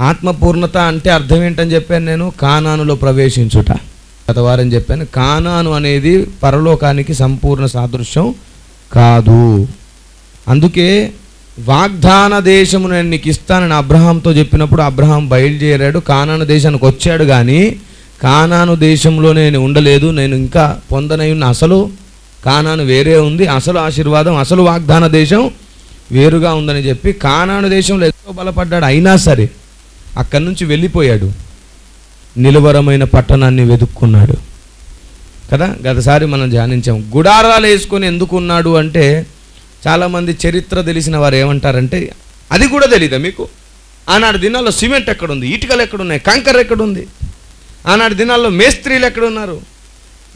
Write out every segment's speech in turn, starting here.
ఆత్మపూర్ణత అంటే అర్థం ఏంటని చెప్పాను నేను, కానానులో ప్రవేశించుట. గత వారం చెప్పాను, కానాను అనేది పరలోకానికి సంపూర్ణ సాదృశ్యం కాదు. అందుకే వాగ్దాన దేశము నేను నీకు ఇస్తానని అబ్రహాంతో చెప్పినప్పుడు అబ్రహాం బయలుదేరాడు, కానాను దేశానికి వచ్చాడు. కానీ కానాను దేశంలో నేను ఉండలేదు, నేను ఇంకా పొందనయున్న అసలు కానాను వేరే ఉంది, అసలు ఆశీర్వాదం, అసలు వాగ్దాన దేశం వేరుగా ఉందని చెప్పి కానాను దేశంలో ఎంతో బలపడ్డాడు. అయినా సరే అక్కడి నుంచి వెళ్ళిపోయాడు, నిలువరమైన పట్టణాన్ని వెతుక్కున్నాడు కదా. గతసారి మనం ధ్యానించాం. గుడారాలు వేసుకొని ఎందుకున్నాడు అంటే, చాలామంది చరిత్ర తెలిసిన వారు ఏమంటారంటే, అది కూడా తెలీదా మీకు? ఆనాడు దినాల్లో సిమెంట్ ఎక్కడుంది, ఇటుకలు ఎక్కడున్నాయి, కంకర ఎక్కడుంది? ఆనాడు దినాల్లో మేస్త్రీలు ఎక్కడున్నారు?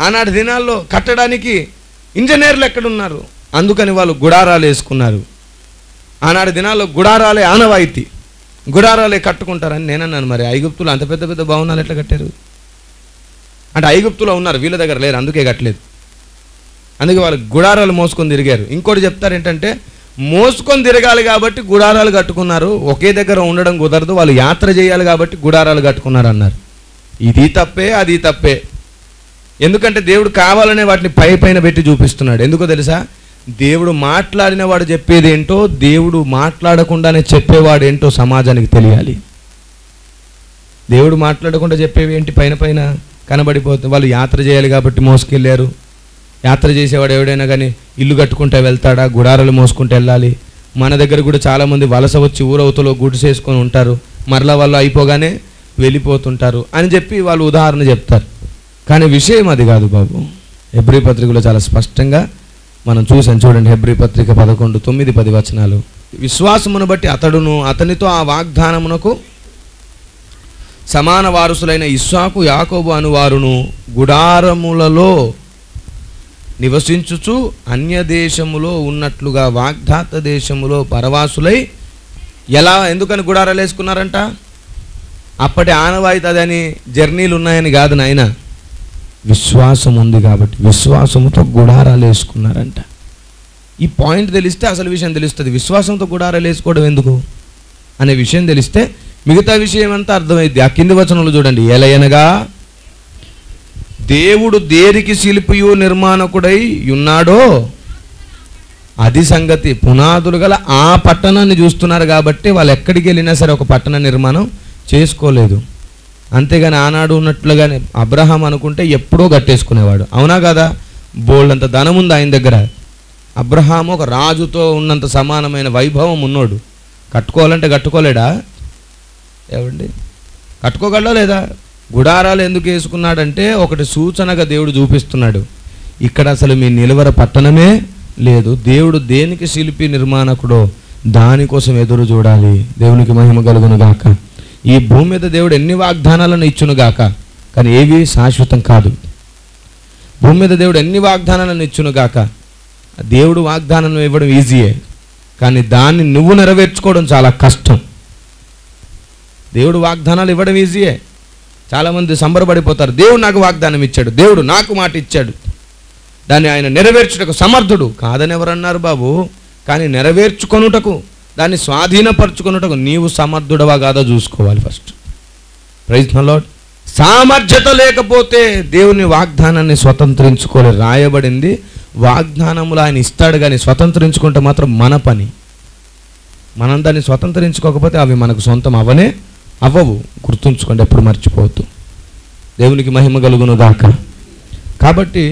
ఆనాడు దినాల్లో కట్టడానికి ఇంజనీర్లు ఎక్కడున్నారు? అందుకని వాళ్ళు గుడారాలు వేసుకున్నారు. ఆనాడు దినాల్లో గుడారాలే ఆనవాయితీ, గుడారాలే కట్టుకుంటారని నేనన్నాను. మరి ఐగుప్తులు అంత పెద్ద పెద్ద భవనాలు ఎట్లా కట్టారు అంటే, ఐగుప్తులో ఉన్నారు, వీళ్ళ దగ్గర లేరు, అందుకే కట్టలేదు. అందుకే వాళ్ళు గుడారాలు మోసుకొని తిరిగారు. ఇంకోటి చెప్తారు ఏంటంటే, మోసుకొని తిరగాలి కాబట్టి గుడారాలు కట్టుకున్నారు, ఒకే దగ్గర ఉండడం కుదరదు, వాళ్ళు యాత్ర చేయాలి కాబట్టి గుడారాలు కట్టుకున్నారు అన్నారు. ఇది తప్పే, అది తప్పే. ఎందుకంటే దేవుడు కావాలనే వాటిని పై పైన పెట్టి చూపిస్తున్నాడు. ఎందుకో తెలుసా? దేవుడు మాట్లాడిన వాడు చెప్పేది ఏంటో, దేవుడు మాట్లాడకుండానే చెప్పేవాడు ఏంటో సమాజానికి తెలియాలి. దేవుడు మాట్లాడకుండా చెప్పేవి ఏంటి పైన పైన కనబడిపోతుంది. వాళ్ళు యాత్ర చేయాలి కాబట్టి మోసుకెళ్ళారు. యాత్ర చేసేవాడు ఎవడైనా కానీ ఇల్లు కట్టుకుంటే వెళ్తాడా? గుడారాలు మోసుకుంటూ వెళ్ళాలి. మన దగ్గర కూడా చాలామంది వలస వచ్చి ఊరవతలో గుడిసేసుకొని ఉంటారు, మరలా వాళ్ళు అయిపోగానే వెళ్ళిపోతుంటారు అని చెప్పి వాళ్ళు ఉదాహరణ చెప్తారు. కానీ విషయం అది కాదు బాబు. హెబ్రీ పత్రికలో చాలా స్పష్టంగా మనం చూసాం, చూడండి. హెబ్రీ పత్రిక 11:9-10 వచనాలు. విశ్వాసమును బట్టి అతడును అతనితో ఆ వాగ్దానమునకు సమాన వారసులైన ఇస్సాకు యాకోబు అనువారును గుడారములలో నివసించుచు అన్య దేశములో ఉన్నట్లుగా వాగ్దాత దేశములో పరవాసులై ఎందుకని గుడారాలు వేసుకున్నారంట? అప్పటి ఆనవాయితీ అదని, జర్నీలు ఉన్నాయని కాదు నాయన, విశ్వాసం ఉంది కాబట్టి విశ్వాసముతో గుడారాలు వేసుకున్నారంట. ఈ పాయింట్ తెలిస్తే అసలు విషయం తెలుస్తుంది. విశ్వాసంతో గుడారాలు వేసుకోవడం ఎందుకు అనే విషయం తెలిస్తే మిగతా విషయం అంతా అర్థమైంది. ఆ కింది వచనంలో చూడండి. ఎలయనగా దేవుడు దేనికి శిల్పియు నిర్మాణకుడై ఉన్నాడో అది సంగతి. పునాదులు గల ఆ పట్టణాన్ని చూస్తున్నారు కాబట్టి వాళ్ళు ఎక్కడికి వెళ్ళినా సరే ఒక పట్టణ నిర్మాణం చేసుకోలేదు. అంతేగాని ఆనాడు ఉన్నట్లుగానే అబ్రహాం అనుకుంటే ఎప్పుడో కట్టేసుకునేవాడు. అవునా కదా? బోల్డంత ధనం ఉంది ఆయన దగ్గర. అబ్రహాం ఒక రాజుతో ఉన్నంత సమానమైన వైభవం ఉన్నోడు. కట్టుకోవాలంటే కట్టుకోలేడా? ఏమండి, కట్టుకోగలడా లేదా? గుడారాలు ఎందుకు వేసుకున్నాడంటే ఒకటి సూచనగా దేవుడు చూపిస్తున్నాడు. ఇక్కడ అసలు మీ నిలువర పట్టణమే లేదు. దేవుడు దేనికి శిల్పి నిర్మాణకుడో దానికోసం ఎదురు చూడాలి. దేవునికి మహిమ కలుగును గాక. ఈ భూమి మీద దేవుడు ఎన్ని వాగ్దానాలను ఇచ్చును గాక, కానీ ఏవి శాశ్వతం కాదు. భూమి మీద దేవుడు ఎన్ని వాగ్దానాలను ఇచ్చును గాక, దేవుడు వాగ్దానం ఇవ్వడం ఈజీయే, కానీ దాన్ని నువ్వు నెరవేర్చుకోవడం చాలా కష్టం. దేవుడు వాగ్దానాలు ఇవ్వడం ఈజీయే. చాలామంది సంబరపడిపోతారు, దేవుడు నాకు వాగ్దానం ఇచ్చాడు, దేవుడు నాకు మాట ఇచ్చాడు, దాన్ని ఆయన నెరవేర్చుటకు సమర్థుడు కాదని ఎవరన్నారు బాబు? కానీ నెరవేర్చుకొనుటకు, దాన్ని స్వాధీనపరచుకొనుటకు నీవు సమర్థుడవా కాదా చూసుకోవాలి ఫస్ట్. Praise the lord. సామర్థ్యత లేకపోతే దేవుని వాగ్దానాన్ని స్వతంత్రించుకోలేదు. రాయబడింది వాగ్దానములు ఆయన ఇస్తాడు, కానీ స్వతంత్రించుకుంటే మాత్రం మన పని. మనం దాన్ని స్వతంత్రించుకోకపోతే అవి మనకు సొంతం అవ్వవు. గుర్తుంచుకోండి, ఎప్పుడు మర్చిపోవద్దు. దేవునికి మహిమ కలుగును గాక. కాబట్టి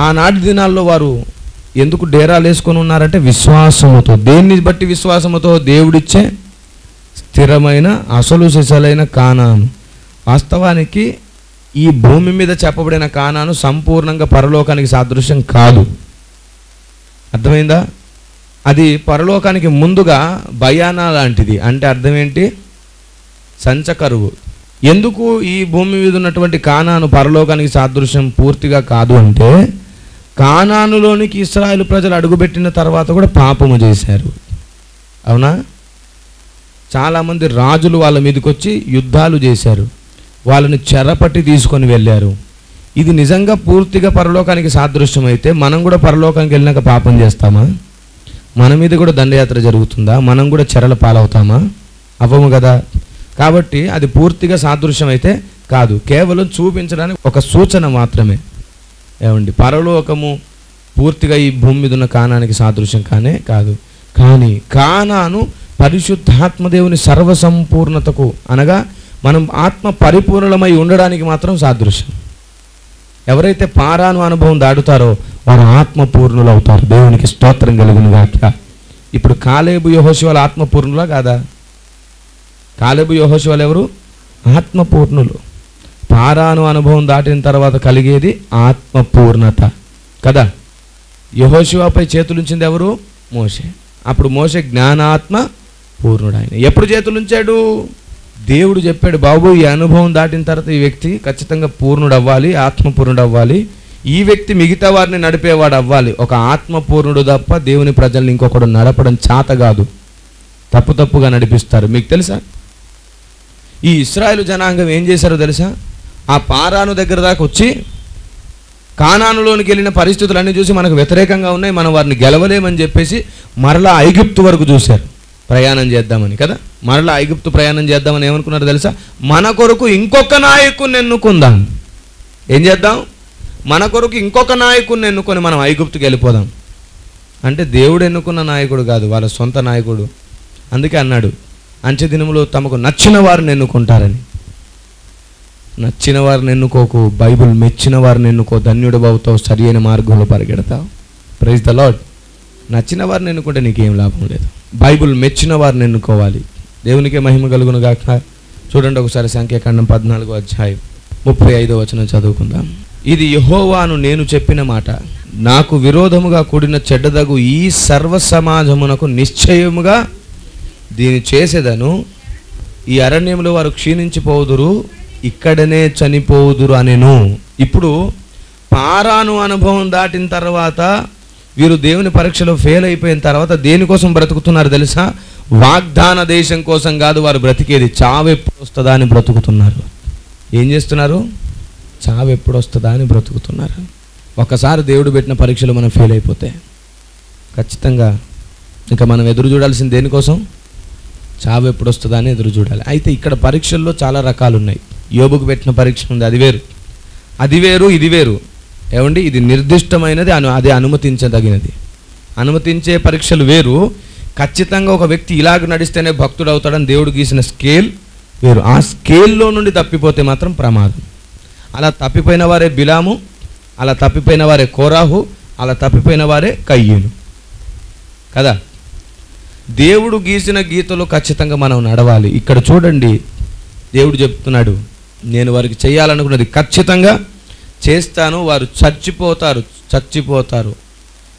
ఆనాటి దినాల్లో వారు ఎందుకు డేరాలు వేసుకొని ఉన్నారంటే విశ్వాసముతో. దేన్ని బట్టి విశ్వాసముతో? దేవుడిచ్చే స్థిరమైన అసలు సిసలైన కానాను, వాస్తవానికి ఈ భూమి మీద చెప్పబడిన కానాను సంపూర్ణంగా పరలోకానికి సాదృశ్యం కాదు. అర్థమైందా? అది పరలోకానికి ముందుగా బయానా లాంటిది. అంటే అర్థం ఏంటి? సంచకరువు. ఎందుకు ఈ భూమి మీద ఉన్నటువంటి కానాను పరలోకానికి సాదృశ్యం పూర్తిగా కాదు అంటే, కానానులోనికి ఇశ్రాయేలు ప్రజలు అడుగుపెట్టిన తర్వాత కూడా పాపము చేశారు. అవునా? చాలామంది రాజులు వాళ్ళ మీదకి వచ్చి యుద్ధాలు చేశారు, వాళ్ళని చెరపట్టి తీసుకొని వెళ్ళారు. ఇది నిజంగా పూర్తిగా పరలోకానికి సాదృశ్యం అయితే మనం కూడా పరలోకానికి వెళ్ళినాక పాపం చేస్తామా? మన మీద కూడా దండయాత్ర జరుగుతుందా? మనం కూడా చెరల పాలవుతామా? అవ్వము కదా. కాబట్టి అది పూర్తిగా సాదృశ్యం అయితే కాదు, కేవలం చూపించడానికి ఒక సూచన మాత్రమే. ఏమండి, పరలోకము పూర్తిగా ఈ భూమి మీద ఉన్న కానానికి సాదృశ్యం కానే కాదు. కానీ కానాను పరిశుద్ధాత్మదేవుని సర్వసంపూర్ణతకు, అనగా మనం ఆత్మ పరిపూర్ణమై ఉండడానికి మాత్రం సాదృశ్యం. ఎవరైతే పారాను అనుభవం దాటుతారో వారు ఆత్మపూర్ణులు అవుతారు. దేవునికి స్తోత్రం కలుగును గాక. ఇప్పుడు కాలేబు యెహోషువల ఆత్మపూర్ణులా కాదా? కాలేబు యెహోషువలు ఎవరు? ఆత్మపూర్ణులు. పారాను అనుభవం దాటిన తర్వాత కలిగేది ఆత్మపూర్ణత కదా. యెహోషువపై చేతులుంచింది ఎవరు? మోషే. అప్పుడు మోషే జ్ఞానాత్మ పూర్ణుడు. ఆయన ఎప్పుడు చేతులుంచాడు? దేవుడు చెప్పాడు, బాబు ఈ అనుభవం దాటిన తర్వాత ఈ వ్యక్తి ఖచ్చితంగా పూర్ణుడు అవ్వాలి, ఆత్మపూర్ణుడు అవ్వాలి. ఈ వ్యక్తి మిగతా వారిని నడిపేవాడు అవ్వాలి. ఒక ఆత్మపూర్ణుడు తప్ప దేవుని ప్రజల్ని ఇంకొకడు నడపడం చేత కాదు. తప్పుగా నడిపిస్తారు. మీకు తెలుసా? ఈ ఇశ్రాయేలు జనాంగం ఏం చేశారో తెలుసా? ఆ పారాను దగ్గర దాకా వచ్చి కానానులోనికి వెళ్ళిన పరిస్థితులన్నీ చూసి మనకు వ్యతిరేకంగా ఉన్నాయి, మనం వారిని గెలవలేమని చెప్పేసి మరలా ఐగుప్తు వరకు చూశారు ప్రయాణం చేద్దామని కదా. మరలా ఐగుప్తు ప్రయాణం చేద్దామని ఏమనుకున్నారు తెలుసా? మన కొరకు ఇంకొక నాయకుడిని ఎన్నుకుందాం. ఏం చేద్దాం? మన కొరకు ఇంకొక నాయకుడిని ఎన్నుకొని మనం ఐగుప్తుకి వెళ్ళిపోదాం. అంటే దేవుడు ఎన్నుకున్న నాయకుడు కాదు, వాళ్ళ సొంత నాయకుడు. అందుకే అన్నాడు, అంచె దినములో తమకు నచ్చిన వారిని ఎన్నుకుంటారని. నచ్చిన వారిని ఎన్నుకోకు, బైబిల్ మెచ్చిన వారిని ఎన్నుకో, ధన్యుడు అవుతావు, సరి అయిన మార్గంలో పరిగెడతావు. Praise the lord. నచ్చిన వారిని ఎన్నుకుంటే నీకేం లాభం లేదు. బైబిల్ మెచ్చిన వారిని ఎన్నుకోవాలి. దేవునికే మహిమ కలుగును గాక. చూడండి ఒకసారి సంఖ్యాకాండం 14వ అధ్యాయం 35వ వచనం చదువుకుందాం. ఇది యెహోవాను నేను చెప్పిన మాట, నాకు విరోధముగా కూడిన చెడ్డదగు ఈ సర్వ సమాజమునకు నిశ్చయముగా దీన్ని చేసేదను. ఈ అరణ్యంలో వారు క్షీణించిపోదురు, ఇక్కడనే చనిపోదురు అనెను. ఇప్పుడు పారాను అనుభవం దాటిన తర్వాత వీరు దేవుని పరీక్షలో ఫెయిల్ అయిపోయిన తర్వాత దేనికోసం బ్రతుకుతున్నారు తెలుసా? వాగ్దాన దేశం కోసం కాదు వారు బ్రతికేది. చావు ఎప్పుడు వస్తుందా అని బ్రతుకుతున్నారు. ఏం చేస్తున్నారు? చావు ఎప్పుడు వస్తుందా అని బ్రతుకుతున్నారు. ఒకసారి దేవుడు పెట్టిన పరీక్షలు మనం ఫెయిల్ అయిపోతే ఖచ్చితంగా ఇంకా మనం ఎదురు చూడాల్సింది దేనికోసం? చావు ఎప్పుడు వస్తుందా అని ఎదురు చూడాలి. అయితే ఇక్కడ పరీక్షల్లో చాలా రకాలు ఉన్నాయి. యోబుకు పెట్టిన పరీక్ష ఉంది, అది వేరు. అది వేరు, ఇది వేరు. ఏమండి, ఇది నిర్దిష్టమైనది, అది అనుమతించదగినది. అనుమతించే పరీక్షలు వేరు. ఖచ్చితంగా ఒక వ్యక్తి ఇలాగ నడిస్తేనే భక్తుడు అవుతాడని దేవుడు గీసిన స్కేల్ వేరు. ఆ స్కేల్లో నుండి తప్పిపోతే మాత్రం ప్రమాదం. అలా తప్పిపోయిన వారే బిలాము, అలా తప్పిపోయిన వారే కోరాహు, అలా తప్పిపోయిన వారే కయ్యూను కదా. దేవుడు గీసిన గీతలో ఖచ్చితంగా మనం నడవాలి. ఇక్కడ చూడండి, దేవుడు చెప్తున్నాడు, నేను వారికి చేయాలనుకున్నది ఖచ్చితంగా చేస్తాను. వారు చచ్చిపోతారు.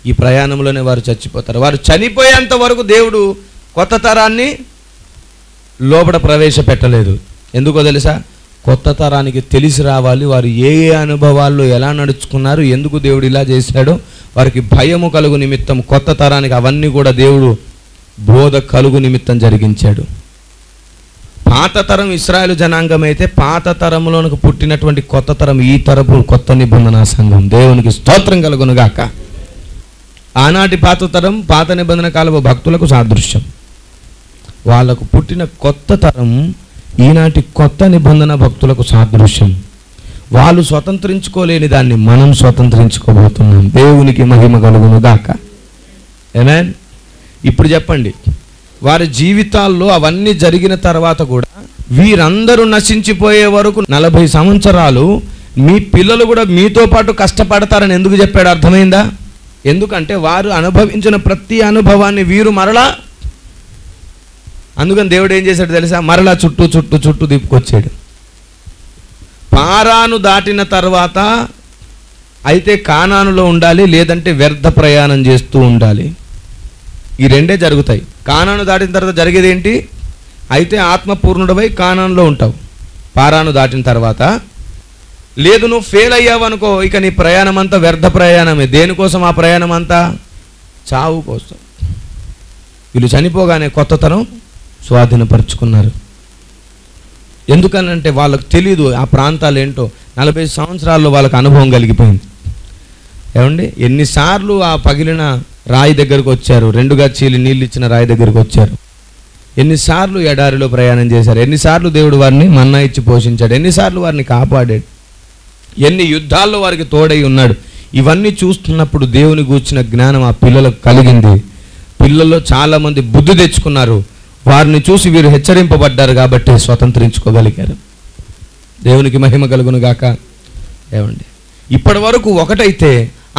ఈ ప్రయాణంలోనే వారు చచ్చిపోతారు. వారు చనిపోయేంత వరకు దేవుడు కొత్త తరాన్ని లోపల ప్రవేశపెట్టలేదు. ఎందుకో తెలుసా? కొత్త తరానికి తెలిసి రావాలి వారు ఏ అనుభవాల్లో ఎలా నడుచుకున్నారు, ఎందుకు దేవుడు ఇలా చేశాడో వారికి భయము కలుగు నిమిత్తం కొత్త తరానికి అవన్నీ కూడా దేవుడు బోధ కలుగు నిమిత్తం జరిగించాడు. పాత తరం ఇశ్రాయేలు జనాంగం అయితే పాత తరంలోనికి పుట్టినటువంటి కొత్త తరం ఈ తరపు కొత్త నిబంధన సంఘం. దేవునికి స్తోత్రం కలుగును గాక. ఆనాటి పాత తరం పాత నిబంధన కాలపు భక్తులకు సాదృశ్యం. వాళ్ళకు పుట్టిన కొత్త తరం ఈనాటి కొత్త నిబంధన భక్తులకు సాదృశ్యం. వాళ్ళు స్వతంత్రించుకోలేని దాన్ని మనం స్వతంత్రించుకోబోతున్నాం. దేవునికి మహిమ కలుగును గాక. ఆమేన్. ఇప్పుడు చెప్పండి, వారి జీవితాల్లో అవన్నీ జరిగిన తర్వాత కూడా వీరందరూ నశించిపోయే వరకు 40 సంవత్సరాలు మీ పిల్లలు కూడా మీతో పాటు కష్టపడతారని ఎందుకు చెప్పాడు? అర్థమైందా? ఎందుకంటే వారు అనుభవించిన ప్రతి అనుభవాన్ని వీరు మరలా, అందుకని దేవుడు ఏం చేశాడు తెలుసా? మరలా చుట్టూ తిప్పుకొచ్చాడు. పారాను దాటిన తర్వాత అయితే కానానులో ఉండాలి, లేదంటే వ్యర్థ ప్రయాణం చేస్తూ ఉండాలి. ఈ రెండే జరుగుతాయి. కానాను దాటిన తర్వాత జరిగేది ఏంటి? అయితే ఆత్మపూర్ణుడవై కానానులో ఉంటావు పారాను దాటిన తర్వాత. లేదు నువ్వు ఫెయిల్ అయ్యావు అనుకో, ఇక నీ ప్రయాణం అంతా వ్యర్థ ప్రయాణమే. దేనికోసం ఆ ప్రయాణం అంతా? చావు కోసం. వీళ్ళు చనిపోగానే కొత్తతనం స్వాధీనపరుచుకున్నారు. ఎందుకనంటే వాళ్ళకు తెలీదు ఆ ప్రాంతాలు ఏంటో. 40 సంవత్సరాల్లో వాళ్ళకు అనుభవం కలిగిపోయింది. ఏమండి, ఎన్నిసార్లు ఆ పగిలిన రాయి దగ్గరకు వచ్చారు, రెండుగా చీలి నీళ్ళు ఇచ్చిన రాయి దగ్గరకు వచ్చారు. ఎన్నిసార్లు ఎడారిలో ప్రయాణం చేశారు, ఎన్నిసార్లు దేవుడు వారిని మన్నా ఇచ్చి పోషించాడు, ఎన్నిసార్లు వారిని కాపాడాడు, ఎన్ని యుద్ధాల్లో వారికి తోడై ఉన్నాడు. ఇవన్నీ చూస్తున్నప్పుడు దేవుని గూర్చిన జ్ఞానం ఆ పిల్లలకు కలిగింది. పిల్లల్లో చాలామంది బుద్ధి తెచ్చుకున్నారు. వారిని చూసి వీరు హెచ్చరింపబడ్డారు కాబట్టి స్వతంత్రించుకోగలిగారు. దేవునికి మహిమ కలుగును గాక. ఏమండి, ఇప్పటి వరకు ఒకటైతే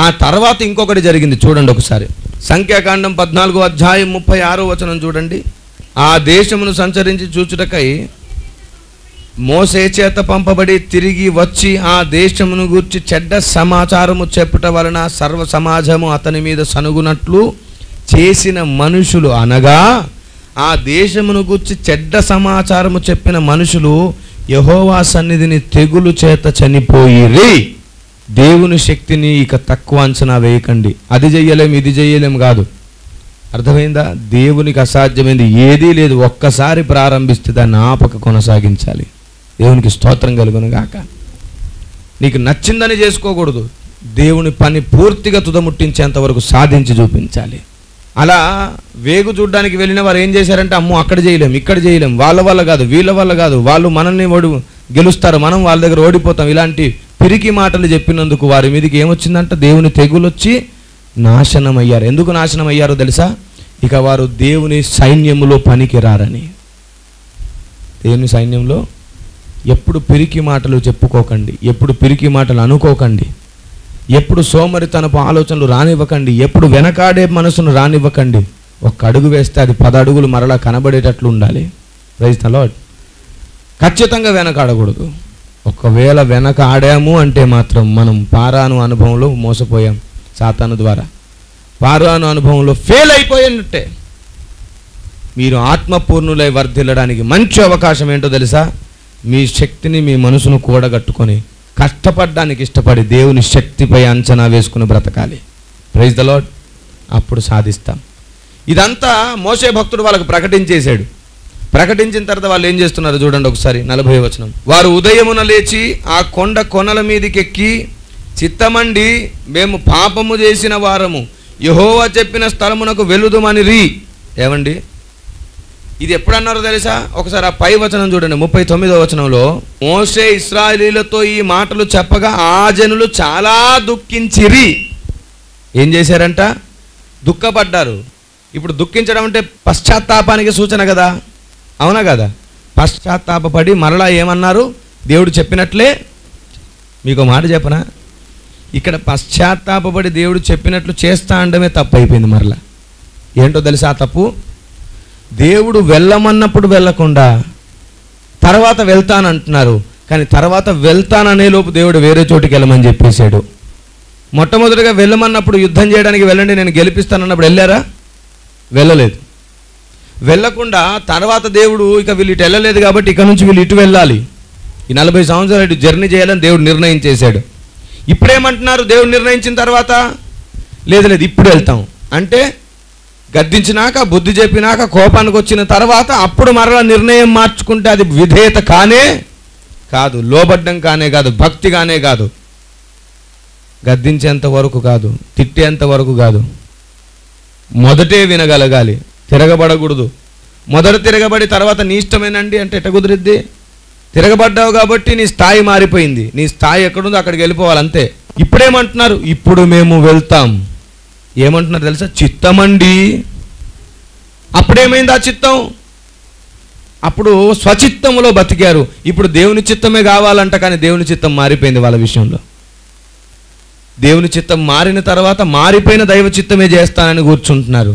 ఆ తర్వాత ఇంకొకటి జరిగింది. చూడండి ఒకసారి సంఖ్యాకాండం 14వ అధ్యాయం 36వ వచనం చూడండి. ఆ దేశమును సంచరించి చూచుటకై మోసే చేత పంపబడి తిరిగి వచ్చి ఆ దేశమును గూర్చి చెడ్డ సమాచారము చెప్పుట వలన సర్వ సమాజము అతని మీద సనుగునట్లు చేసిన మనుషులు, అనగా ఆ దేశమును గూర్చి చెడ్డ సమాచారము చెప్పిన మనుషులు యెహోవా సన్నిధిని తెగులు చేత చనిపోయిరి. దేవుని శక్తిని ఇక తక్కువ అంచనా వేయకండి. అది చెయ్యలేం, ఇది చెయ్యలేం కాదు. అర్థమైందా? దేవునికి అసాధ్యమైంది ఏదీ లేదు. ఒక్కసారి ప్రారంభిస్తే దాన్ని ఆపక కొనసాగించాలి. దేవునికి స్తోత్రం కలుగును గాక. నీకు నచ్చిందని చేసుకోకూడదు. దేవుని పని పూర్తిగా తుదముట్టించేంత వరకు సాధించి చూపించాలి. అలా వేగు చూడడానికి వెళ్ళిన వారు ఏం చేశారంటే, అమ్మో అక్కడ చేయలేం, ఇక్కడ చేయలేం, వాళ్ళ వల్ల కాదు, వీళ్ళ వల్ల కాదు, వాళ్ళు మనల్ని గెలుస్తారు, మనం వాళ్ళ దగ్గర ఓడిపోతాం, ఇలాంటి పిరికి మాటలు చెప్పినందుకు వారి మీదకి ఏమొచ్చిందంట? దేవుని తెగులొచ్చి నాశనం అయ్యారు. ఎందుకు నాశనం అయ్యారో తెలుసా? ఇక వారు దేవుని సైన్యంలో పనికి రారని. దేవుని సైన్యంలో ఎప్పుడు పిరికి మాటలు చెప్పుకోకండి, ఎప్పుడు పిరికి మాటలు అనుకోకండి, ఎప్పుడు సోమరితనపు ఆలోచనలు రానివ్వకండి, ఎప్పుడు వెనకాడే మనసును రానివ్వకండి. ఒక్క అడుగు వేస్తే అది 10 అడుగులు మరలా కనబడేటట్లు ఉండాలి. Praise the lord. ఖచ్చితంగా వెనకాడకూడదు. ఒకవేళ వెనక ఆడాము అంటే మాత్రం మనం పారాను అనుభవంలో మోసపోయాం. సాతాను ద్వారా పారాను అనుభవంలో ఫెయిల్ అయిపోయినట్టే. మీరు ఆత్మపూర్ణులై వర్ధిల్లడానికి మంచి అవకాశం ఏంటో తెలుసా? మీ శక్తిని, మీ మనసును కూడగట్టుకొని కష్టపడడానికి ఇష్టపడి దేవుని శక్తిపై అంచనా వేసుకుని బ్రతకాలి. Praise the lord. అప్పుడు సాధిస్తాం. ఇదంతా మోషే భక్తుడు వాళ్ళకు ప్రకటించేశాడు. ప్రకటించిన తర్వాత వాళ్ళు ఏం చేస్తున్నారు చూడండి ఒకసారి 40వ వచనం. వారు ఉదయమున లేచి ఆ కొనల మీదకి ఎక్కి, చిత్తమండి మేము పాపము చేసిన వారము, యెహోవా చెప్పిన స్థలమునకు వెలుదుమనిరి. ఏమండి, ఇది ఎప్పుడన్నారో తెలుసా? ఒకసారి ఆ పై వచనం చూడండి. 39వ వచనంలో మోషే ఇశ్రాయేలీయులతో ఈ మాటలు చెప్పగా ఆ జనులు చాలా దుఃఖించిరి. ఏం చేశారంట? దుఃఖపడ్డారు. ఇప్పుడు దుఃఖించడం అంటే పశ్చాత్తాపానికి సూచన కదా, అవునా కదా? పశ్చాత్తాపడి మరలా ఏమన్నారు? దేవుడు చెప్పినట్లే. మీకు మాట చెప్పనా? ఇక్కడ పశ్చాత్తాపడి దేవుడు చెప్పినట్లు చేస్తా అనడమే తప్పు అయిపోయింది. మరలా ఏంటో తెలుసా తప్పు? దేవుడు వెళ్ళమన్నప్పుడు వెళ్ళకుండా తర్వాత వెళ్తానంటున్నారు. కానీ తర్వాత వెళ్తాననే లోపు దేవుడు వేరే చోటుకి వెళ్ళమని చెప్పేశాడు. మొట్టమొదటిగా వెళ్ళమన్నప్పుడు యుద్ధం చేయడానికి వెళ్ళండి, నేను గెలిపిస్తానన్నప్పుడు వెళ్ళారా? వెళ్ళలేదు. వెళ్ళకుండా తర్వాత దేవుడు ఇక వీళ్ళు ఇటు వెళ్ళలేదు కాబట్టి ఇక నుంచి వీళ్ళు ఇటు వెళ్ళాలి, ఈ 40 సంవత్సరాలు ఇటు జర్నీ చేయాలని దేవుడు నిర్ణయించేశాడు. ఇప్పుడేమంటున్నారు? దేవుడు నిర్ణయించిన తర్వాత లేదు ఇప్పుడు వెళ్తాం అంటే గద్దించినాక, బుద్ధి చెప్పినాక, కోపానికి వచ్చిన తర్వాత అప్పుడు మరలా నిర్ణయం మార్చుకుంటే అది విధేయత కానే కాదు, లోబడ్డం కానే కాదు, భక్తి కానే కాదు. గద్దించేంత వరకు కాదు, తిట్టేంత వరకు కాదు, మొదటే వినగలగాలి, తిరగబడకూడదు. మొదట తిరగబడి తర్వాత నీ ఇష్టమేనండి అంటే ఎట్ట కుదిరిద్ది? తిరగబడ్డావు కాబట్టి నీ స్థాయి మారిపోయింది. నీ స్థాయి ఎక్కడుందో అక్కడికి వెళ్ళిపోవాలి అంతే. ఇప్పుడేమంటున్నారు? ఇప్పుడు మేము వెళ్తాం. ఏమంటున్నారు తెలుసా? చిత్తమండి. అప్పుడేమైంది ఆ చిత్తం? అప్పుడు స్వచిత్తములో బతికారు. ఇప్పుడు దేవుని చిత్తమే కావాలంట, కానీ దేవుని చిత్తం మారిపోయింది వాళ్ళ విషయంలో. దేవుని చిత్తం మారిన తర్వాత మారిపోయిన దైవ చిత్తమే చేస్తానని కూర్చుంటున్నారు.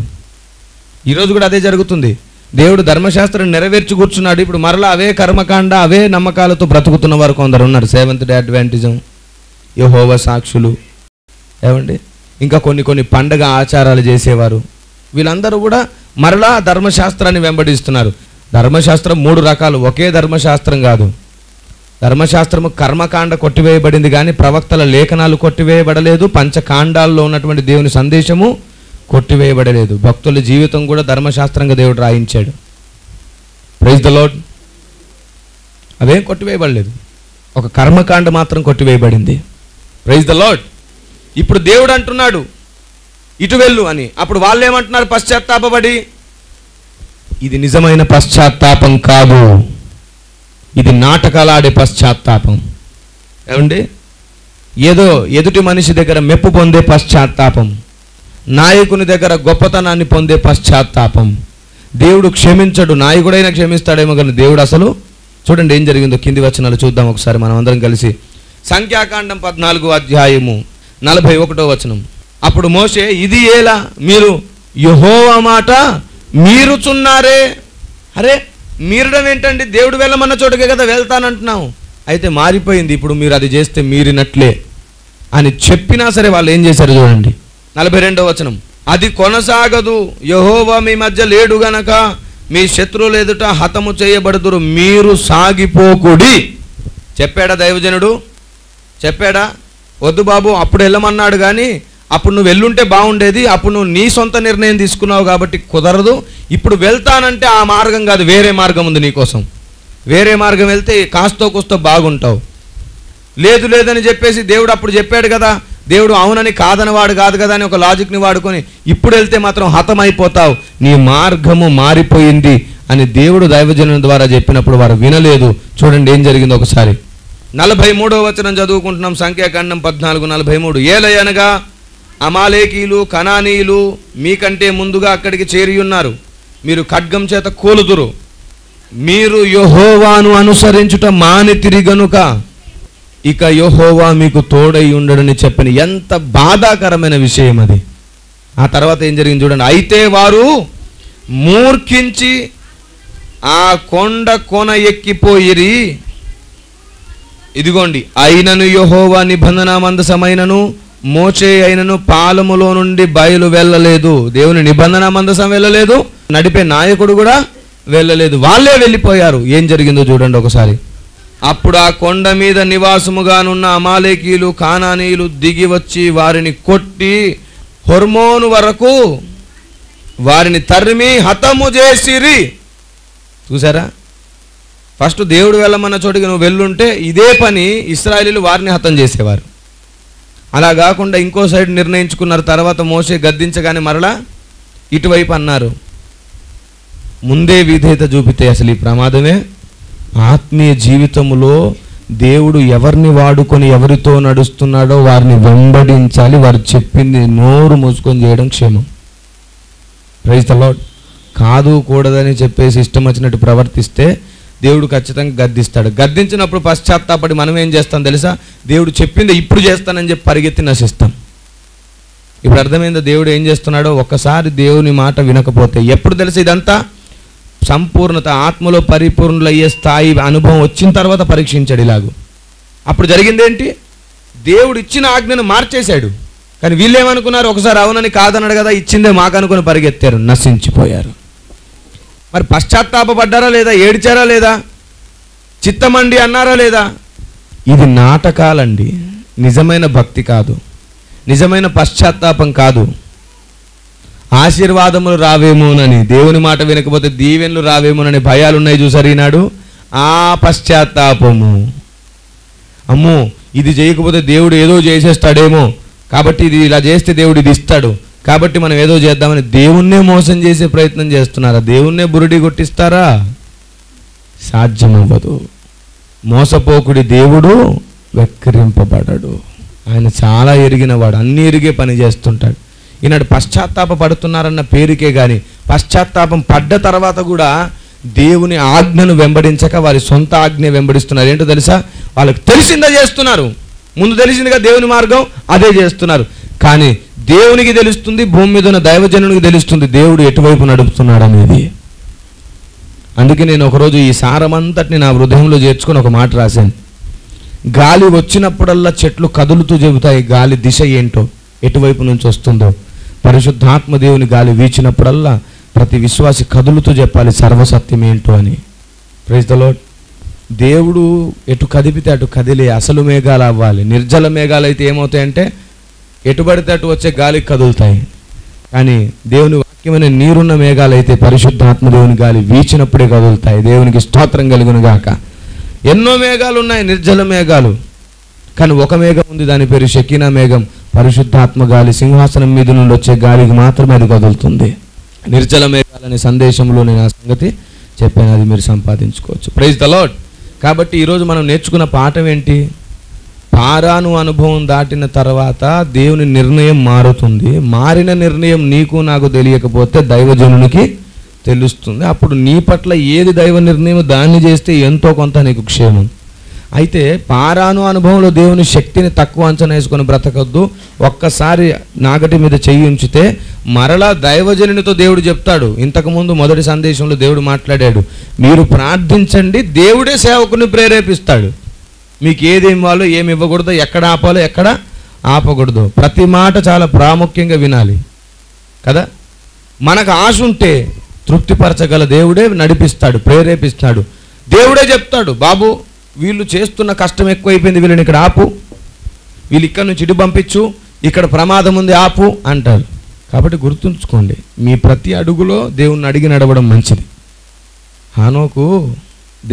ఈరోజు కూడా అదే జరుగుతుంది. దేవుడు ధర్మశాస్త్రం నెరవేర్చి కూర్చున్నాడు. ఇప్పుడు మరలా అవే కర్మకాండ, అవే నమ్మకాలతో బ్రతుకుతున్న వారు కొందరు ఉన్నారు. సెవెంత్ డే అడ్వాంటిజం, యెహోవా సాక్షులు, ఏమండి, ఇంకా కొన్ని పండగ ఆచారాలు చేసేవారు. వీళ్ళందరూ కూడా మరలా ధర్మశాస్త్రాన్ని వెంబడిస్తున్నారు. ధర్మశాస్త్రం 3 రకాలు, ఒకే ధర్మశాస్త్రం కాదు. ధర్మశాస్త్రము కర్మకాండ కొట్టివేయబడింది, కానీ ప్రవక్తల లేఖనాలు కొట్టివేయబడలేదు. పంచకాండాల్లో ఉన్నటువంటి దేవుని సందేశము కొట్టివేయబడలేదు. భక్తుల జీవితం కూడా ధర్మశాస్త్రంగా దేవుడు రాయించాడు. Praise the lord. అవేం కొట్టివేయబడలేదు, ఒక కర్మకాండ మాత్రం కొట్టివేయబడింది. Praise the lord. ఇప్పుడు దేవుడు అంటున్నాడు ఇటు వెళ్ళు అని. అప్పుడు వాళ్ళు ఏమంటున్నారు? పశ్చాత్తాపపడి, ఇది నిజమైన పశ్చాత్తాపం కాదు, ఇది నాటకాలాడే పశ్చాత్తాపం. ఏమండి, ఏదో ఎదుటి మనిషి దగ్గర మెప్పు పొందే పశ్చాత్తాపం, నాయకుని దగ్గర గొప్పతనాన్ని పొందే పశ్చాత్తాపం. దేవుడు క్షమించడు, నాయకుడైనా క్షమిస్తాడేమో కానీ దేవుడు అసలు. చూడండి ఏం జరిగిందో, కింది వచనాలు చూద్దాం ఒకసారి మనం అందరం కలిసి. సంఖ్యాకాండం 14వ అధ్యాయము 41వ వచనం. అప్పుడు మోషే, ఇది ఏలా మీరు యెహోవా మాట మీరుచున్నారే. అరే, మీరడం ఏంటండి? దేవుడు వెళ్ళమన్న చోటుకే కదా వెళ్తానంటున్నావు. అయితే మారిపోయింది, ఇప్పుడు మీరు అది చేస్తే మీరినట్లే అని చెప్పినా సరే వాళ్ళు ఏం చేశారు చూడండి. 42వ వచనం. అది కొనసాగదు, యెహోవా మీ మధ్య లేడు గనక మీ శత్రువులు ఎదుట హతము చేయబడుదురు, మీరు సాగిపోకుడి. చెప్పాడా దైవజనుడు? చెప్పాడా? వద్దు బాబు, అప్పుడు వెళ్ళమన్నాడు కానీ అప్పుడు నువ్వు వెళ్ళుంటే బాగుండేది, అప్పుడు నువ్వు నీ సొంత నిర్ణయం తీసుకున్నావు కాబట్టి కుదరదు. ఇప్పుడు వెళ్తానంటే ఆ మార్గం కాదు, వేరే మార్గం ఉంది నీకోసం. వేరే మార్గం వెళ్తే కాస్తో కూస్తో బాగుంటావు. లేదు లేదని చెప్పేసి దేవుడు అప్పుడు చెప్పాడు కదా, దేవుడు అవునని కాదనవాడు కాదు కదా అని ఒక లాజిక్ని వాడుకొని ఇప్పుడు వెళ్తే మాత్రం హతమైపోతావు, నీ మార్గము మారిపోయింది అని దేవుడు దైవజనుల ద్వారా చెప్పినప్పుడు వారు వినలేదు. చూడండి ఏం జరిగిందో ఒకసారి. 43వ వచనం చదువుకుంటున్నాం, సంఖ్యాకాండం 14:43. ఏలయనగా అమాలేకీలు కనానీయులు మీకంటే ముందుగా అక్కడికి చేరి ఉన్నారు, మీరు ఖడ్గం చేత కూలుదురు, మీరు యెహోవాను అనుసరించుట మానితిరి గనుక ఇక యెహోవా మీకు తోడై ఉండడని చెప్పిన. ఎంత బాధాకరమైన విషయం అది. ఆ తర్వాత ఏం జరిగింది చూడండి. అయితే వారు మూర్ఖించి ఆ కొండ కొన ఎక్కిపోయిరి. ఇదిగోండి, అయినను యెహోవా నిబంధన మందసమైనను మోషే అయినను పాలములో నుండి బయలు వెళ్ళలేదు. దేవుని నిబంధన మందసం వెళ్ళలేదు, నడిపే నాయకుడు కూడా వెళ్ళలేదు, వాళ్ళే వెళ్ళిపోయారు. ఏం జరిగిందో చూడండి ఒకసారి. అప్పుడు ఆ కొండ మీద నివాసముగానున్న అమాలేకీలు కానానీయులు దిగి వచ్చి వారిని కొట్టి హొర్మోను వరకు వారిని తరిమి హతము చేసిరి. చూసారా? ఫస్ట్ దేవుడు వెళ్ళమన్న చోటికి నువ్వు వెళ్ళుంటే ఇదే పని ఇశ్రాయేలీయులు వారిని హతం చేసేవారు. అలా కాకుండా ఇంకో సైడ్ నిర్ణయించుకున్నారు. తర్వాత మోషే గద్దించగానే మరలా ఇటువైపు అన్నారు. ముందే విధేయత చూపితే అసలు ఈ ప్రమాదమే. ఆత్మీయ జీవితంలో దేవుడు ఎవరిని వాడుకొని ఎవరితో నడుస్తున్నాడో వారిని వెంబడించాలి. వారు చెప్పింది నోరు మూసుకొని చేయడం క్షేమం. Praise the lord. కాదు కూడదని చెప్పేసి ఇష్టం వచ్చినట్టు ప్రవర్తిస్తే దేవుడు ఖచ్చితంగా గద్దిస్తాడు. గద్దించినప్పుడు పశ్చాత్తాపడి మనం ఏం చేస్తాం తెలుసా? దేవుడు చెప్పింది ఇప్పుడు చేస్తానని చెప్పి పరిగెత్తి నశిస్తాం. ఇప్పుడు అర్థమైందా దేవుడు ఏం చేస్తున్నాడో? ఒక్కసారి దేవుని మాట వినకపోతే ఎప్పుడు తెలుసు? ఇదంతా సంపూర్ణత, ఆత్మలో పరిపూర్ణులయ్యే స్థాయి అనుభవం వచ్చిన తర్వాత పరీక్షించాడు ఇలాగూ. అప్పుడు జరిగిందేంటి? దేవుడు ఇచ్చిన ఆజ్ఞను మార్చేశాడు. కానీ వీళ్ళేమనుకున్నారు? ఒకసారి అవునని కాదన్నాడు కదా, ఇచ్చిందే మాకు అనుకుని పరిగెత్తారు, నశించిపోయారు. మరి పశ్చాత్తాపడ్డారా లేదా? ఏడ్చారా లేదా? చిత్తమండి అన్నారా లేదా? ఇది నాటకాలండి, నిజమైన భక్తి కాదు, నిజమైన పశ్చాత్తాపం కాదు. ఆశీర్వాదములు రావేమోనని, దేవుని మాట వినకపోతే దీవెనలు రావేమోనని భయాలు ఉన్నాయి చూసారు ఈనాడు. ఆ పశ్చాత్తాపము, అమ్మో ఇది చేయకపోతే దేవుడు ఏదో చేసేస్తాడేమో, కాబట్టి ఇది ఇలా చేస్తే దేవుడు ఇది ఇస్తాడు, కాబట్టి మనం ఏదో చేద్దామని దేవుణ్ణే మోసం చేసే ప్రయత్నం చేస్తున్నారా? దేవుణ్ణే బురుడి కొట్టిస్తారా? సాధ్యమవ్వదు. మోసపోకుడి దేవుడు వెక్కిరింపబడడు. ఆయన చాలా ఎరిగినవాడు, అన్ని ఎరిగే పని చేస్తుంటాడు. ఈనాడు పశ్చాత్తాప పడుతున్నారన్న పేరుకే కానీ పశ్చాత్తాపం పడ్డ తర్వాత కూడా దేవుని ఆజ్ఞను వెంబడించక వారి సొంత ఆజ్ఞ వెంబడిస్తున్నారు. ఏంటో తెలుసా? వాళ్ళకి తెలిసిందే చేస్తున్నారు. ముందు తెలిసిందిగా దేవుని మార్గం, అదే చేస్తున్నారు. కానీ దేవునికి తెలుస్తుంది, భూమి మీద ఉన్న దైవజనునికి తెలుస్తుంది దేవుడు ఎటువైపు నడుపుతున్నాడు అనేది. అందుకే నేను ఒకరోజు ఈ సారమంతటిని నా హృదయంలో చేర్చుకొని ఒక మాట రాశాను. గాలి వచ్చినప్పుడల్లా చెట్లు కదులుతూ చెబుతాయి గాలి దిశ ఏంటో, ఎటువైపు నుంచి వస్తుందో. పరిశుద్ధాత్మ దేవుని గాలి వీచినప్పుడల్లా ప్రతి విశ్వాసి కదులుతూ చెప్పాలి సర్వసత్యం ఏంటో అని. Praise the lord. దేవుడు ఎటు కదిపితే అటు కదిలే అసలు మేఘాలు అవ్వాలి. నిర్జల మేఘాలు అయితే ఏమవుతాయంటే ఎటు పడితే అటు వచ్చే గాలికి కదులుతాయి. కానీ దేవుని వాక్యమైన నీరున్న మేఘాలు అయితే పరిశుద్ధాత్మ దేవుని గాలి వీచినప్పుడే కదులుతాయి. దేవునికి స్తోత్రం కలుగును గాక. ఎన్నో మేఘాలు ఉన్నాయి, నిర్జల మేఘాలు. కానీ ఒక మేఘం ఉంది, దాని పేరు షకీనా మేఘం. పరిశుద్ధాత్మ గాలి సింహాసనం మీద నుండి వచ్చే గాలికి మాత్రమే అది కదులుతుంది. నిర్జల మేఘాలనే సందేశంలో నేను ఆ సంగతి చెప్పాను, అది మీరు సంపాదించుకోవచ్చు. Praise the lord. కాబట్టి ఈరోజు మనం నేర్చుకున్న పాఠం ఏంటి? పారాను అనుభవం దాటిన తర్వాత దేవుని నిర్ణయం మారుతుంది. మారిన నిర్ణయం నీకు నాకు తెలియకపోతే దైవజనునికి తెలుస్తుంది. అప్పుడు నీ పట్ల ఏది దైవ నిర్ణయం దాన్ని చేస్తే ఎంతో కొంత నీకు క్షేమం. అయితే పారాను అనుభవంలో దేవుని శక్తిని తక్కువ అంచనా వేసుకొని బ్రతకద్దు. ఒక్కసారి నాగటి మీద చెయ్యి ఉంచితే మరలా దైవజనునితో దేవుడు చెప్తాడు. ఇంతకుముందు మొదటి సందేశంలో దేవుడు మాట్లాడాడు, మీరు ప్రార్థించండి, దేవుడే సేవకుని ప్రేరేపిస్తాడు. మీకు ఏది ఇవ్వాలో ఏమి ఇవ్వకూడదో, ఎక్కడ ఆపాలో ఎక్కడ ఆపకూడదు, ప్రతి మాట చాలా ప్రాముఖ్యంగా వినాలి కదా. మనకు ఆశ ఉంటే తృప్తిపరచగల దేవుడే నడిపిస్తాడు, ప్రేరేపిస్తాడు. దేవుడే చెప్తాడు, బాబు వీళ్ళు చేస్తున్న కష్టం ఎక్కువైపోయింది, వీళ్ళని ఇక్కడ ఆపు, వీళ్ళు ఇక్కడ నుంచి ఇటు పంపించు, ఇక్కడ ప్రమాదం ఉంది ఆపు అంటారు. కాబట్టి గుర్తుంచుకోండి, మీ ప్రతి అడుగులో దేవుణ్ణి అడిగి నడవడం మంచిది. హానోకు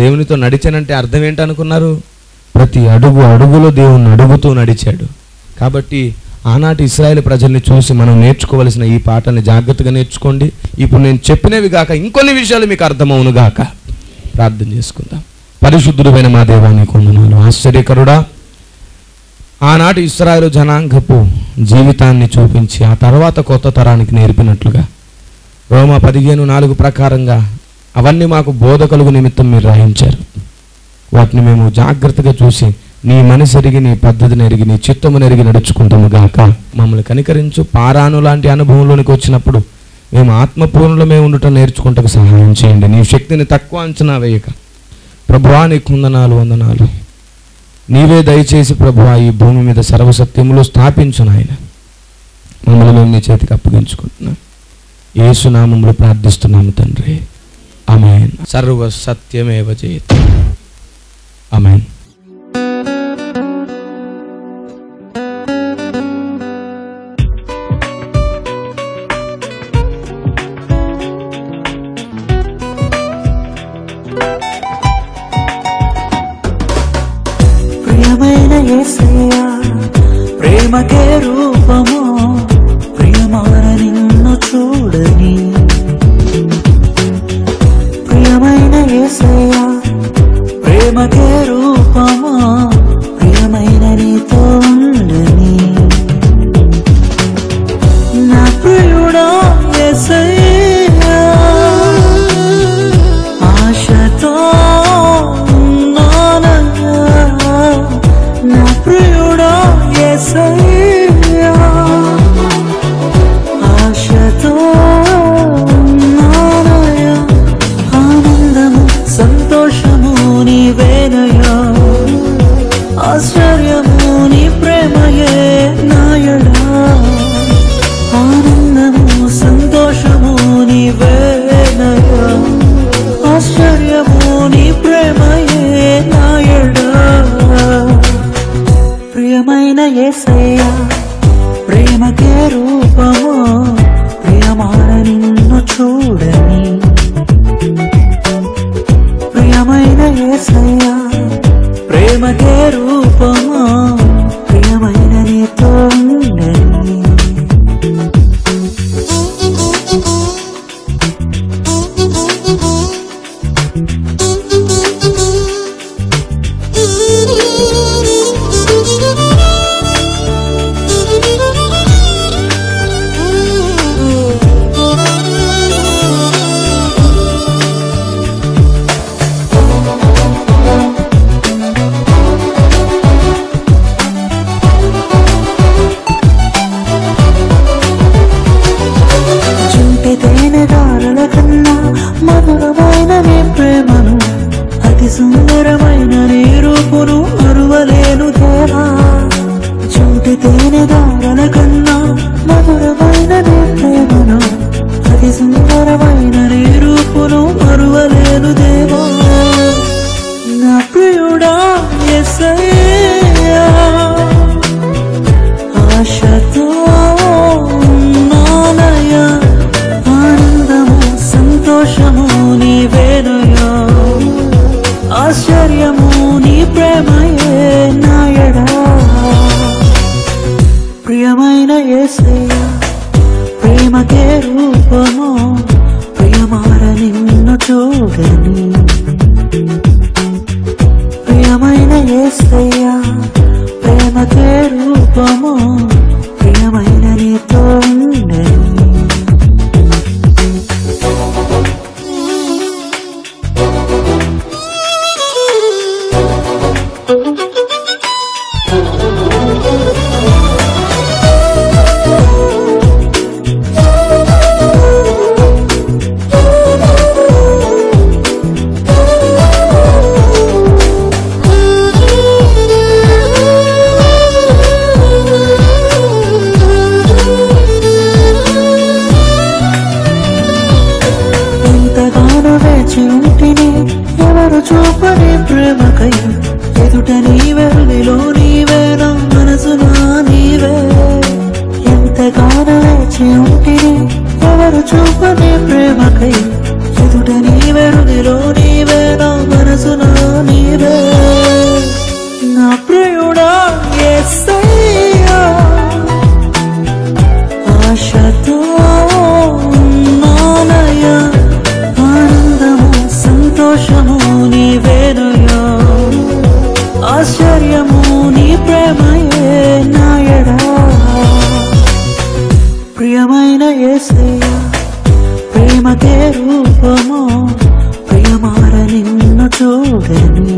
దేవునితో నడిచానంటే అర్థం ఏంటనుకున్నారు? ప్రతి అడుగులో దేవుణ్ణి అడుగుతూ నడిచాడు. కాబట్టి ఆనాటి ఇశ్రాయేలు ప్రజల్ని చూసి మనం నేర్చుకోవలసిన ఈ పాఠాన్ని జాగ్రత్తగా నేర్చుకోండి. ఇప్పుడు నేను చెప్పినవి గాక ఇంకొన్ని విషయాలు మీకు అర్థమవును గాక. ప్రార్థన చేసుకుందాం. పరిశుద్ధుడైన మా దేవా నీకు వందనాలు. ఆశ్చర్యకరుడా, ఆనాటి ఇశ్రాయేలు జనాంగపు జీవితాన్ని చూపించి ఆ తర్వాత కొత్త తరానికి నేర్పినట్లుగా రోమా 15:4 ప్రకారంగా అవన్నీ మాకు బోధకులకు నిమిత్తం మీరు రాయించారు. వాటిని మేము జాగ్రత్తగా చూసి నీ మనసు ఎరిగి, నీ పద్ధతిని ఎరిగి, నీ చిత్తమును ఎరిగి నడుచుకుంటాము గాక. మమ్మల్ని కనికరించు. పారాను లాంటి అనుభవంలోనికి వచ్చినప్పుడు మేము ఆత్మపూర్ణులమే ఉండటం నేర్చుకుంటకు సహాయం చేయండి. నీ శక్తిని తక్కువ అంచనా వేయక ప్రభువా నీకు వందనాలు. నీవే దయచేసి ప్రభువా ఈ భూమి మీద సర్వసత్యములు స్థాపించు నాయన. మమ్మల్ని మేము నీ చేతికి అప్పగించుకుంటున్నాం. యేసు నామములో ప్రార్థిస్తున్నాము తండ్రి. ఆమేన్. సర్వ సత్యమేవ జయతి. ఆమేన్. ప్రియమైన యేసయ్యా, ప్రేమకే రూపము, ప్రియమైన నిన్ను చూడని. ప్రియమైన యేసయ్యా, ప్రేమకే రూపము, ప్రియమైన నీతో ఉండని. నా ప్రియుడా యేసయ్యా, ఆశతో ఉన్నానయ్యా. నా ప్రియుడా యేసయ్యా, ఆశతో ఉన్నానయ్యా. ఆనందము సంతోషము నీవేనయ్యా, ఆశ్చర్యము నీ ప్రేమయే నాయడా. ఆనందము సంతోషము నీవేనయ్యా, ఆశ్చర్యము నీ ప్రేమయే నాయడా. ప్రియమైన యేసయ్యా, ప్రేమకే రూపము, ప్రియమైన నిన్ను చూడని. ప్రియమైన యేసయ్యా, ప్రేమకే రూపము, ప్రియమైన నీతో ఉండని. ప్రియుడా యేసయ్యా ఆశతో ఉన్నానయ్యా ఆనందము సంతోషము నీవేనయ్యా ఆశ్చర్యము నీ ప్రేమయే నాయడా ప్రియమైన యేసయ్యా ప్రేమకే రూపము ప్రియమార నిన్ను చూడని ప్రియమైన యేసయ్యా ప్రేమకే రూపము ప్రియమైన నీతో ఉండని ఎవరు చూపని ప్రేమకై ఎదుట నీవే హృదిలో నీవే నా మనసులో నీవే ఎంతగానో వేచి ఉంటిని ఎవరు చూపని ప్రేమకై ఎదుట నీవే హృదిలో నీవే నా మనసులో నీవే నా ప్రియుడా యేసయ్యా ఆశతో ఉన్నానయ్యా సంతోషము నీవేనయ్యా ఆశ్చర్యము నీ ప్రేమయే నాయడా ప్రియమైన యేసయ్యా ప్రేమకే రూపము ప్రియమార నిన్ను చూడని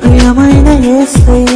ప్రియమైన యేసయ్యా